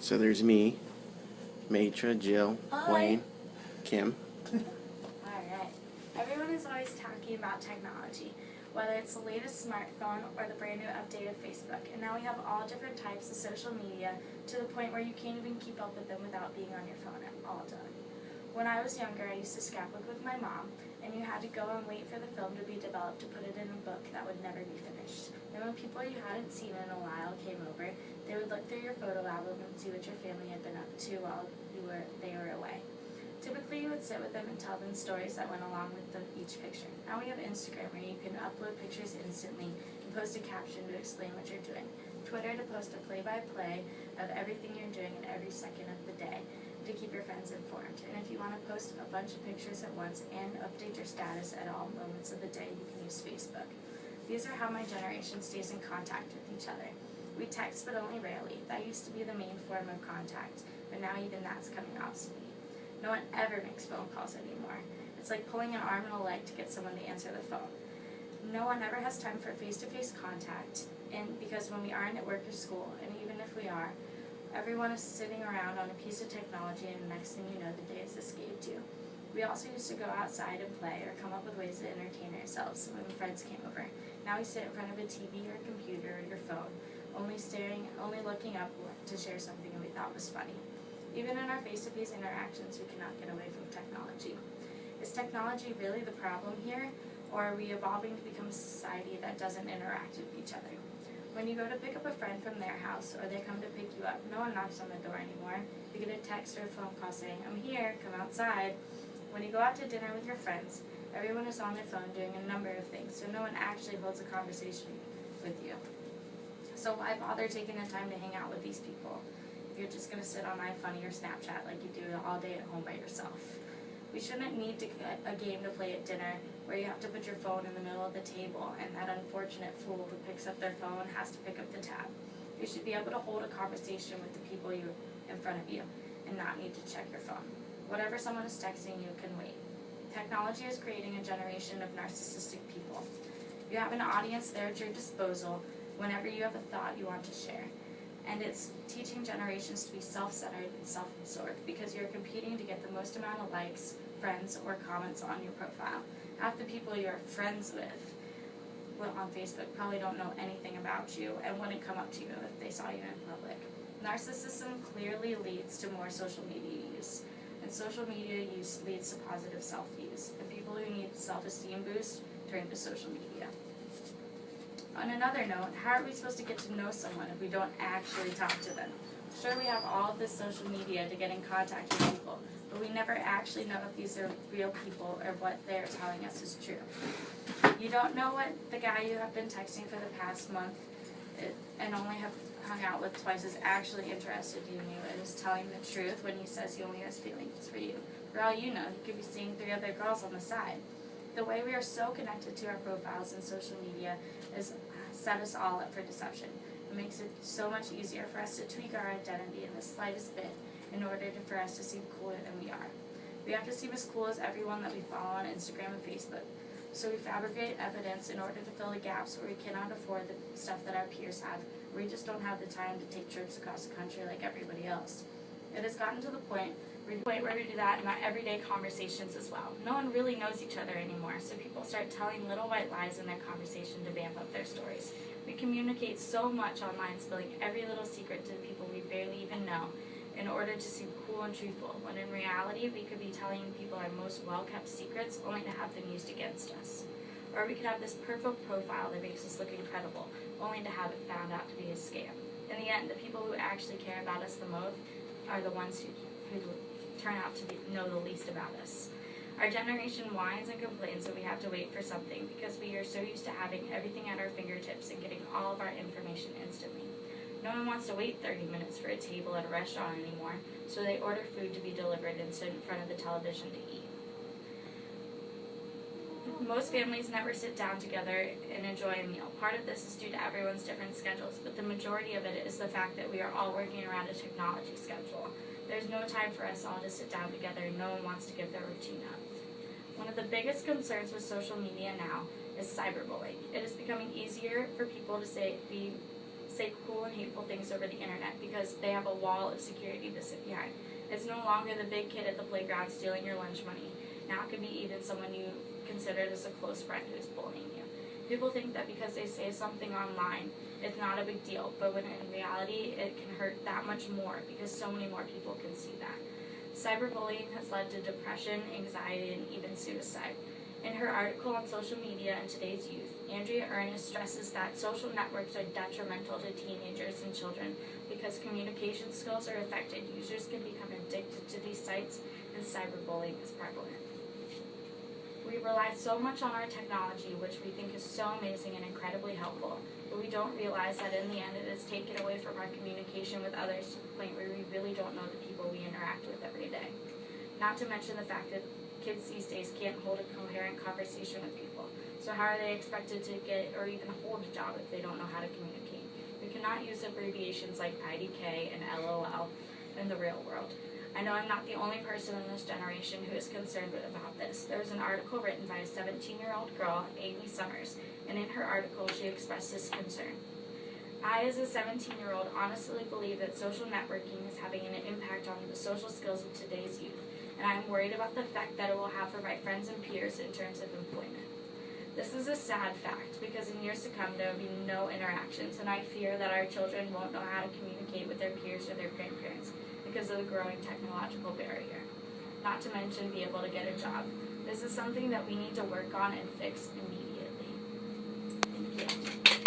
So there's me, Matra, Jill, Hi. Wayne, Kim. Alright. Everyone is always talking about technology, whether it's the latest smartphone or the brand new update of Facebook. And now we have all different types of social media to the point where you can't even keep up with them without being on your phone all time. When I was younger, I used to scrapbook with my mom, and you had to go and wait for the film to be developed to put it in a book that would never be finished. And when people you hadn't seen in a while came over, they would look through your photo album and see what your family had been up to while they were away. Typically, you would sit with them and tell them stories that went along with each picture. Now we have Instagram, where you can upload pictures instantly and post a caption to explain what you're doing. Twitter, to post a play-by-play of everything you're doing in every second of the day, to keep your friends informed. And if you want to post a bunch of pictures at once and update your status at all moments of the day, you can use Facebook. These are how my generation stays in contact with each other. We text, but only rarely. That used to be the main form of contact, but now even that's coming obsolete. No one ever makes phone calls anymore. It's like pulling an arm and a leg to get someone to answer the phone. No one ever has time for face-to-face contact, and because when we aren't at work or school, and even if we are, everyone is sitting around on a piece of technology, and the next thing you know, the day has escaped you. We also used to go outside and play or come up with ways to entertain ourselves when friends came over. Now we sit in front of a TV or a computer or your phone, only looking up to share something we thought was funny. Even in our face-to-face interactions, we cannot get away from technology. Is technology really the problem here, or are we evolving to become a society that doesn't interact with each other? When you go to pick up a friend from their house, or they come to pick you up, no one knocks on the door anymore. You get a text or a phone call saying, "I'm here, come outside." When you go out to dinner with your friends, everyone is on their phone doing a number of things, so no one actually holds a conversation with you. So why bother taking the time to hang out with these people if you're just going to sit on iFunny or Snapchat like you do all day at home by yourself? We shouldn't need to get a game to play at dinner where you have to put your phone in the middle of the table and that unfortunate fool who picks up their phone has to pick up the tab. You should be able to hold a conversation with the people in front of you and not need to check your phone. Whatever someone is texting you can wait. Technology is creating a generation of narcissistic people. You have an audience there at your disposal whenever you have a thought you want to share. And it's teaching generations to be self-centered and self-absorbed because you're competing to get the most amount of likes, friends, or comments on your profile. Half the people you're friends with on Facebook probably don't know anything about you and wouldn't come up to you if they saw you in public. Narcissism clearly leads to more social media use, and social media use leads to positive self-use, and people who need self-esteem boost turn to social media. On another note, how are we supposed to get to know someone if we don't actually talk to them? Sure, we have all of this social media to get in contact with people, but we never actually know if these are real people or what they're telling us is true. You don't know what the guy you have been texting for the past month and only have hung out with twice is actually interested in you and is telling the truth when he says he only has feelings for you. For all you know, he could be seeing 3 other girls on the side. The way we are so connected to our profiles and social media has set us all up for deception. It makes it so much easier for us to tweak our identity in the slightest bit in order for us to seem cooler than we are. We have to seem as cool as everyone that we follow on Instagram and Facebook. So we fabricate evidence in order to fill the gaps where we cannot afford the stuff that our peers have, or we just don't have the time to take trips across the country like everybody else. It has gotten to the point where we do that in our everyday conversations as well. No one really knows each other anymore, so people start telling little white lies in their conversation to vamp up their stories. We communicate so much online, spilling every little secret to people we barely even know in order to seem cool and truthful, when in reality we could be telling people our most well-kept secrets only to have them used against us. Or we could have this perfect profile that makes us look incredible, only to have it found out to be a scam. In the end, the people who actually care about us the most are the ones who turn out to know the least about us. Our generation whines and complains that we have to wait for something because we are so used to having everything at our fingertips and getting all of our information instantly. No one wants to wait 30 minutes for a table at a restaurant anymore, so they order food to be delivered and sit in front of the television to eat. Most families never sit down together and enjoy a meal. Part of this is due to everyone's different schedules, but the majority of it is the fact that we are all working around a technology schedule. There's no time for us all to sit down together, and no one wants to give their routine up. One of the biggest concerns with social media now is cyberbullying. It is becoming easier for people to be say cool and hateful things over the internet because they have a wall of security to sit behind. It's no longer the big kid at the playground stealing your lunch money. Now it could be even someone you considered as a close friend who's bullying you. People think that because they say something online, it's not a big deal, but when in reality, it can hurt that much more because so many more people can see that. Cyberbullying has led to depression, anxiety, and even suicide. In her article on social media and today's youth, Andrea Ernest stresses that social networks are detrimental to teenagers and children because communication skills are affected. Users can become addicted to these sites, and cyberbullying is prevalent. We rely so much on our technology, which we think is so amazing and incredibly helpful, but we don't realize that in the end it is taken away from our communication with others to the point where we really don't know the people we interact with every day. Not to mention the fact that kids these days can't hold a coherent conversation with people. So how are they expected to get or even hold a job if they don't know how to communicate? We cannot use abbreviations like IDK and LOL in the real world. I know I'm not the only person in this generation who is concerned about this. There was an article written by a 17-year-old girl, Amy Summers, and in her article she expressed this concern. I, as a 17-year-old, honestly believe that social networking is having an impact on the social skills of today's youth, and I'm worried about the effect that it will have for my friends and peers in terms of employment. This is a sad fact because in years to come there will be no interactions, and I fear that our children won't know how to communicate with their peers or their grandparents because of the growing technological barrier, not to mention be able to get a job. This is something that we need to work on and fix immediately. Thank you.